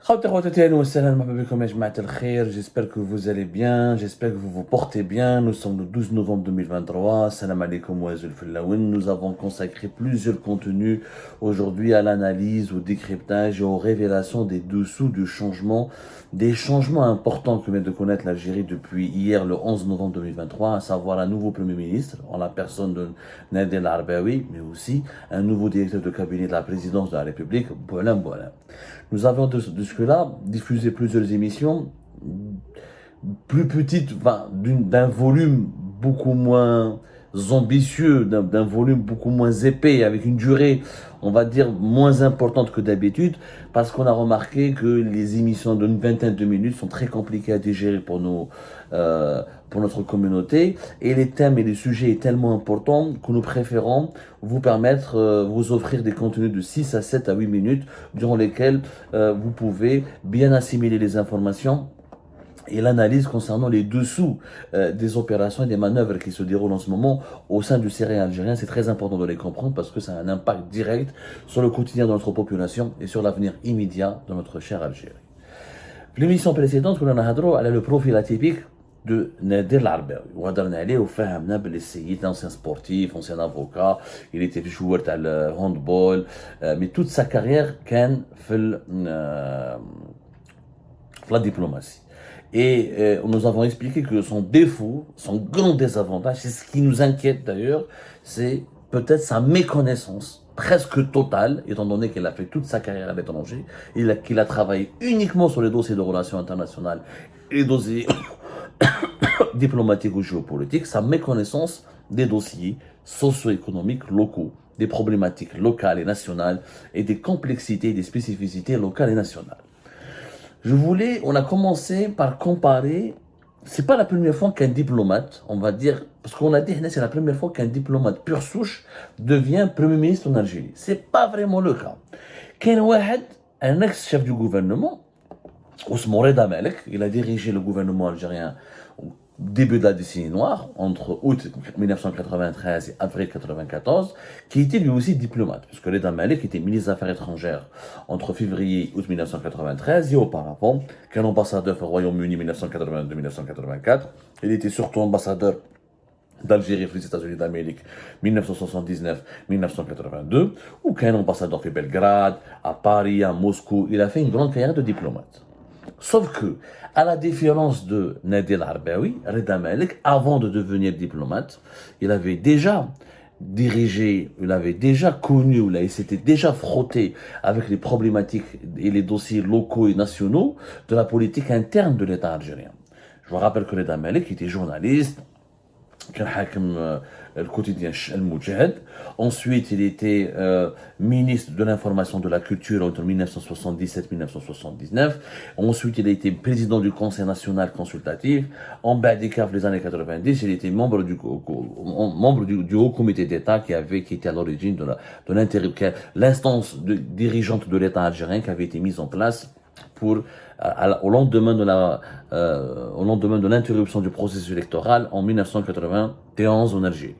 J'espère que vous allez bien, j'espère que vous vous portez bien. Nous sommes le 12 novembre 2023. Salam alaikum wa fillaouen. Nous avons consacré plusieurs contenus aujourd'hui à l'analyse, au décryptage et aux révélations des dessous du changement, des changements importants que vient de connaître l'Algérie depuis hier, le 11 novembre 2023, à savoir un nouveau Premier ministre, en la personne de Nadel Arbaoui, mais aussi un nouveau directeur de cabinet de la présidence de la République, Boualem Boualem. Nous avons de ce là diffusé plusieurs émissions plus petites, enfin, d'un volume beaucoup moins ambitieux, d'un volume beaucoup moins épais, avec une durée, on va dire, moins importante que d'habitude, parce qu'on a remarqué que les émissions d'une vingtaine de minutes sont très compliquées à digérer pour notre communauté, et les thèmes et les sujets sont tellement importants que nous préférons vous permettre, vous offrir des contenus de 6 à 7 à 8 minutes, durant lesquels vous pouvez bien assimiler les informations et l'analyse concernant les dessous des opérations et des manœuvres qui se déroulent en ce moment au sein du Sahel algérien. C'est très important de les comprendre parce que ça a un impact direct sur le quotidien de notre population et sur l'avenir immédiat de notre chère Algérie. L'émission précédente, on a le profil atypique de Nader Larbaoui. وهضرنا عليه وفهمنا باللي السيد ancien sportif, ancien avocat, il était joueur تاع handball, mais toute sa carrière كان في la diplomatie. Et nous avons expliqué que son défaut, son grand désavantage, c'est ce qui nous inquiète d'ailleurs, c'est peut-être sa méconnaissance presque totale, étant donné qu'il a fait toute sa carrière à l'étranger, qu'il a travaillé uniquement sur les dossiers de relations internationales et les dossiers diplomatiques ou géopolitiques, sa méconnaissance des dossiers socio-économiques locaux, des problématiques locales et nationales et des complexités et des spécificités locales et nationales. On a commencé par comparer, c'est pas la première fois qu'un diplomate, on va dire, parce qu'on a dit, c'est la première fois qu'un diplomate pure souche devient Premier ministre en Algérie. C'est pas vraiment le cas. Un ex-chef du gouvernement, Ousmane Reda Malek, il a dirigé le gouvernement algérien au début de la décennie noire, entre août 1993 et avril 1994, qui était lui aussi diplomate, puisque Reda Malek était ministre des Affaires étrangères entre février et août 1993, et auparavant, qu'un ambassadeur au Royaume-Uni 1982-1984, il était surtout ambassadeur d'Algérie pour les États-Unis d'Amérique 1979-1982, ou qu'un ambassadeur fait Belgrade, à Paris, à Moscou, il a fait une grande carrière de diplomate. Sauf que, à la différence de Nader Arbaoui, Reda Malek, avant de devenir diplomate, il avait déjà dirigé, il avait déjà connu, il s'était déjà frotté avec les problématiques et les dossiers locaux et nationaux de la politique interne de l'État algérien. Je vous rappelle que Reda Malek était journaliste, كان حاكم الquotidien المجاهد. Ensuite, il était ministre de l'information de la culture entre 1977 et 1979. Ensuite, il a été président du Conseil national consultatif. En bas des caves, les années 90, il était membre du Haut Comité d'État qui était à l'origine de l'instance dirigeante de l'État algérien qui avait été mise en place au lendemain de l'interruption du processus électoral en 1991 en Algérie.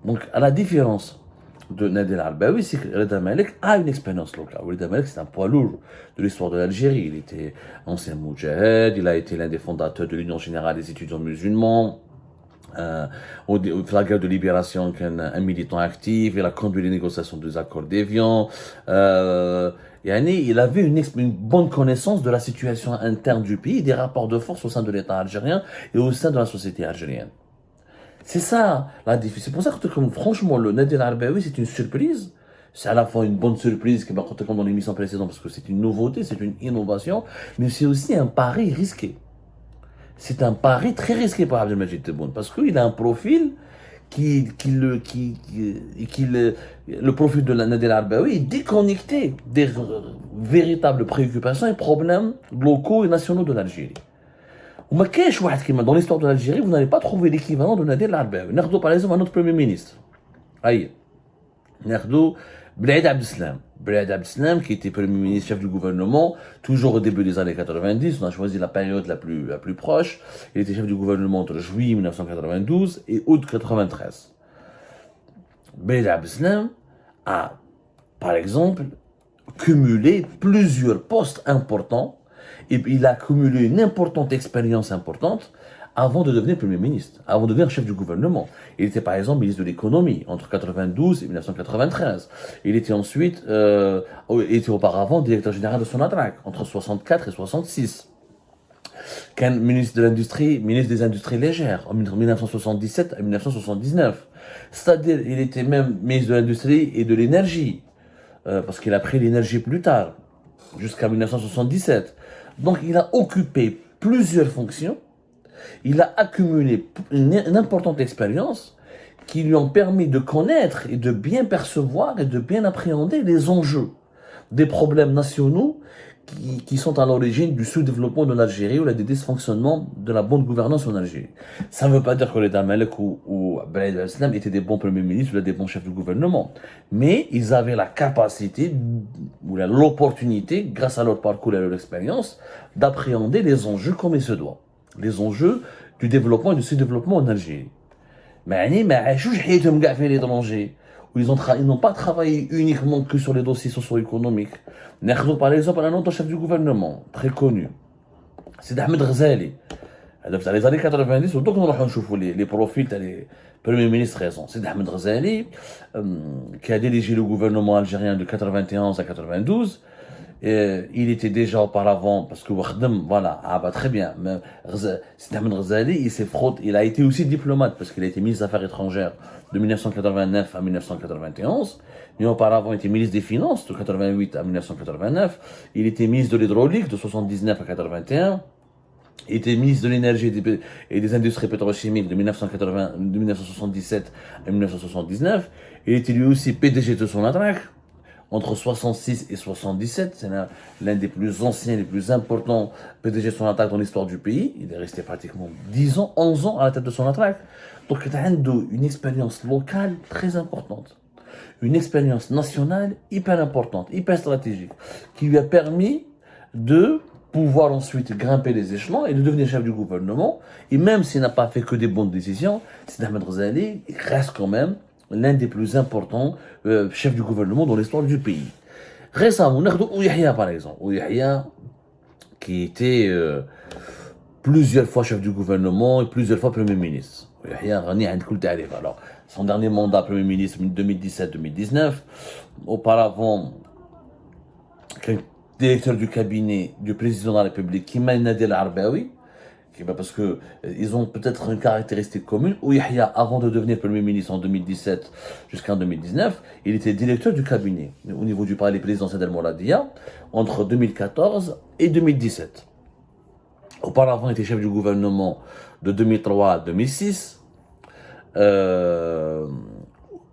Donc, à la différence de Nader Arbaoui, c'est que Reda Malek a une expérience locale. Reda Malek, c'est un poids lourd de l'histoire de l'Algérie. Il était ancien moudjahid, il a été l'un des fondateurs de l'Union générale des étudiants musulmans. Au la guerre de libération, un militant actif, il a conduit les négociations des accords d'Évian. Il avait une bonne connaissance de la situation interne du pays, des rapports de force au sein de l'État algérien et au sein de la société algérienne. C'est ça la difficulté. C'est pour ça que, franchement, le Nader Arbaoui, c'est une surprise. C'est à la fois une bonne surprise, comme dans l'émission précédente, parce que c'est une nouveauté, c'est une innovation, mais c'est aussi un pari risqué. C'est un pari très risqué pour Abdelmajid Tebboune, parce qu'il a un profil le profil de Nader Arbaoui est déconnecté des véritables préoccupations et problèmes locaux et nationaux de l'Algérie. Dans l'histoire de l'Algérie, vous n'allez pas trouver l'équivalent de Nader Arbaoui. Nardou, par exemple, un autre premier ministre. Aïe. Nardou, Bled Abdeslam. Bled Abdeslam, qui était premier ministre, chef du gouvernement, toujours au début des années 90, on a choisi la période la plus proche. Il était chef du gouvernement entre juillet 1992 et août 1993. Bled Abdeslam a, par exemple, cumulé plusieurs postes importants et il a cumulé une importante expérience importante avant de devenir Premier ministre, avant de devenir chef du gouvernement. Il était par exemple ministre de l'économie entre 92 et 1993. Il était ensuite, il était auparavant directeur général de Sonatrach entre 64 et 66. Ministre de l'Industrie, ministre des Industries légères, en 1977 à 1979. C'est-à-dire, il était même ministre de l'Industrie et de l'Énergie, parce qu'il a pris l'énergie plus tard, jusqu'à 1977. Donc, il a occupé plusieurs fonctions, il a accumulé une importante expérience qui lui ont permis de connaître et de bien percevoir et de bien appréhender les enjeux des problèmes nationaux qui sont à l'origine du sous-développement de l'Algérie ou des dysfonctionnements de la bonne gouvernance en Algérie. Ça ne veut pas dire que les Damalek ou Brahim al-Islam étaient des bons premiers ministres ou des bons chefs de gouvernement. Mais ils avaient la capacité ou l'opportunité, grâce à leur parcours et à leur expérience, d'appréhender les enjeux comme il se doit. Les enjeux du développement et du sous-développement en Algérie. Mais ils n'ont pas fait l'étranger. Ils n'ont pas travaillé uniquement que sur les dossiers socio-économiques. Par exemple, un autre chef du gouvernement, très connu, c'est Ahmed Ghazali. Dans les années 90, donc nous allons voir les profils des premiers ministres récents. C'est Ahmed Ghazali qui a dirigé le gouvernement algérien de 91 à 92. Il était déjà auparavant, parce que voilà, très bien. C'est Ahmed Ghazali, il a été aussi diplomate, parce qu'il a été ministre des Affaires étrangères de 1989 à 1991. Mais auparavant, il était ministre des Finances de 88 à 1989. Il était ministre de l'Hydraulique de 79 à 81. Il était ministre de l'Énergie et des Industries pétrochimiques de 1977 à 1979. Il était lui aussi PDG de Sonatrach entre 66 et 77. C'est l'un des plus anciens, les plus importants PDG de Sonatrach dans l'histoire du pays. Il est resté pratiquement 10 ans, 11 ans à la tête de Sonatrach. Donc, il a une expérience locale très importante. Une expérience nationale hyper importante, hyper stratégique, qui lui a permis de pouvoir ensuite grimper les échelons et de devenir chef du gouvernement. Et même s'il n'a pas fait que des bonnes décisions, Sidi Ahmed Ghazali reste quand même l'un des plus importants chefs du gouvernement dans l'histoire du pays. Récemment, on a Ouyahia par exemple. Ouyahia, qui était plusieurs fois chef du gouvernement et plusieurs fois premier ministre. Ouyahia, alors, son dernier mandat premier ministre, 2017-2019. Auparavant, directeur du cabinet du président de la République, Kemal Nader Al-Arbaoui, parce que ils ont peut-être une caractéristique commune. Ouyahia, avant de devenir Premier ministre en 2017 jusqu'en 2019, il était directeur du cabinet au niveau du palais présidentiel d'Al-Mouradia entre 2014 et 2017. Auparavant, il était chef du gouvernement de 2003 à 2006,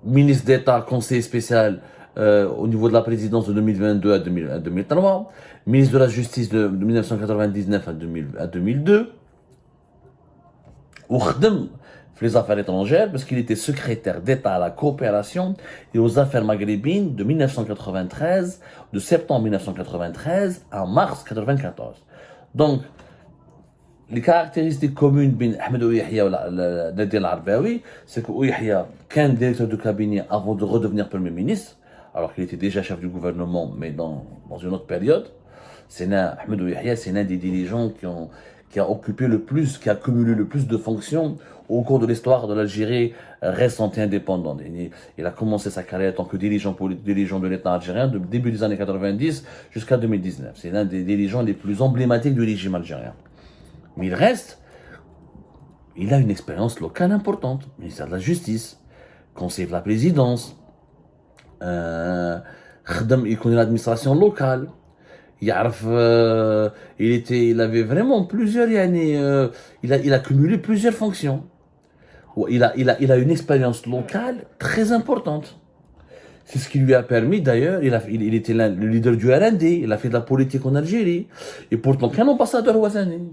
ministre d'État, conseiller spécial au niveau de la présidence de 2022 à 2003, ministre de la Justice de 1999 à 2002, ou les affaires étrangères, parce qu'il était secrétaire d'État à la coopération et aux affaires maghrébines de 1993, de septembre 1993 à mars 1994. Donc, les caractéristiques communes de Ahmed Ouyahia et Nader Al-Arbaoui, c'est que Ouyahia, qu'un directeur de cabinet avant de redevenir Premier ministre, alors qu'il était déjà chef du gouvernement, mais dans une autre période, Ahmed Ouyahia, c'est l'un des dirigeants qui a occupé le plus, qui a cumulé le plus de fonctions au cours de l'histoire de l'Algérie récente et indépendante. Il a commencé sa carrière en tant que dirigeant de l'État algérien de début des années 90 jusqu'à 2019. C'est l'un des dirigeants les plus emblématiques du régime algérien. Mais il a une expérience locale importante. Ministère de la Justice, conseiller de la présidence, il connaît l'administration locale. Il avait vraiment plusieurs années, il a cumulé plusieurs fonctions. Il a une expérience locale très importante. C'est ce qui lui a permis d'ailleurs, il était le leader du RND, il a fait de la politique en Algérie. Et pourtant, qu'un ambassadeur ouazani,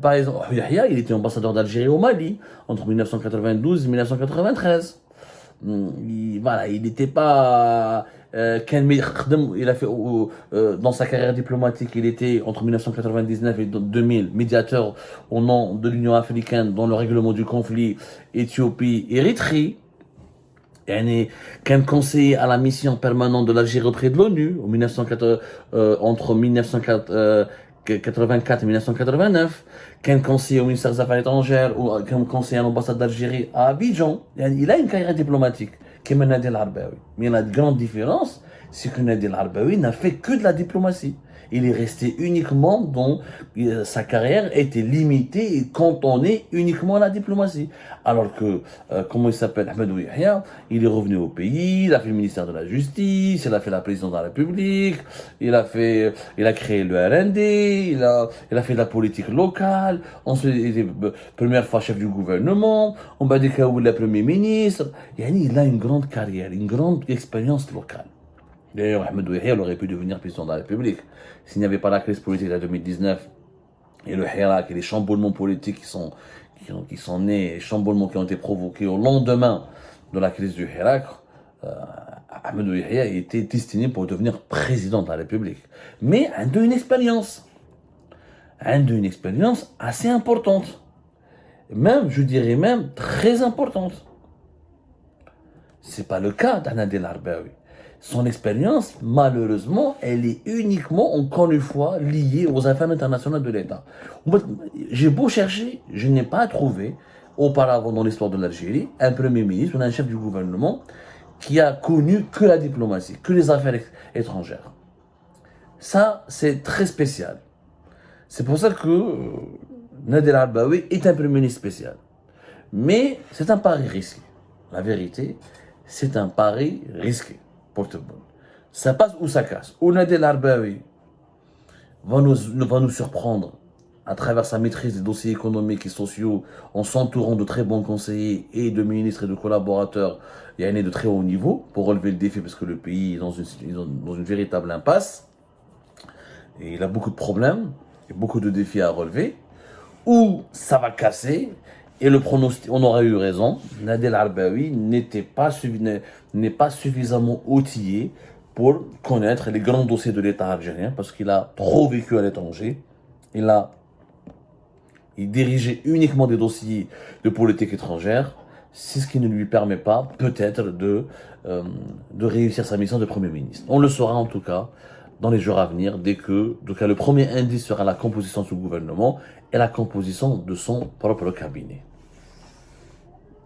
par exemple, Yahya, il était ambassadeur d'Algérie au Mali, entre 1992 et 1993. Il n'était pas il a fait dans sa carrière diplomatique, il était entre 1999 et 2000 médiateur au nom de l'Union africaine dans le règlement du conflit Éthiopie-Érythrée. يعني كان conseiller à la mission permanente de l'Algérie auprès de l'ONU entre 1984 et 1989 كان conseiller au ministère des Affaires étrangères ou comme conseiller à l'ambassade d'Algérie à Abidjan. يعني il a une carrière diplomatique كما Nadir Al-Arbaoui. Mais la grande différence, c'est que Nadir Al-Arbaoui n'a fait que de la diplomatie. Il est resté uniquement dans sa carrière était limitée et cantonnée uniquement à la diplomatie. Alors que, comment il s'appelle, Ahmed Yahya, il est revenu au pays, il a fait le ministère de la Justice, il a fait la présidence de la République, il a créé le RND, il a fait de la politique locale, ensuite il était première fois chef du gouvernement, on va dire qu'il est premier ministre. Il a une grande carrière, une grande expérience locale. D'ailleurs, Ahmed Yahya aurait pu devenir président de la République. S'il n'y avait pas la crise politique de 2019 et le Hirak et les chamboulements politiques qui sont nés, les chamboulements qui ont été provoqués au lendemain de la crise du Hirak, Ahmed Yahya était destiné pour devenir président de la République. Mais il a une expérience assez importante. Même, je dirais même, très importante. C'est pas le cas d'Nadir Al-Arbaoui. Son expérience, malheureusement, elle est uniquement, encore une fois, liée aux affaires internationales de l'État. J'ai beau chercher, je n'ai pas trouvé, auparavant dans l'histoire de l'Algérie, un premier ministre ou un chef du gouvernement qui a connu que la diplomatie, que les affaires étrangères. Ça, c'est très spécial. C'est pour ça que Nadir Al-Arbaoui est un premier ministre spécial. Mais c'est un pari risqué. La vérité, c'est un pari risqué. Pour tout le monde. Ça passe ou ça casse. Ou Nadir Al-Arbaoui va nous surprendre à travers sa maîtrise des dossiers économiques et sociaux en s'entourant de très bons conseillers et de ministres et de collaborateurs de très haut niveau pour relever le défi parce que le pays est dans une véritable impasse et il a beaucoup de problèmes et beaucoup de défis à relever. Ou ça va casser. Et le pronostic, on aurait eu raison, Nadir Al-Arbaoui n'est pas suffisamment outillé pour connaître les grands dossiers de l'État algérien parce qu'il a trop vécu à l'étranger. Il dirigeait uniquement des dossiers de politique étrangère. C'est ce qui ne lui permet pas, peut-être, de réussir sa mission de Premier ministre. On le saura en tout cas dans les jours à venir, le premier indice sera la composition de son gouvernement et la composition de son propre cabinet.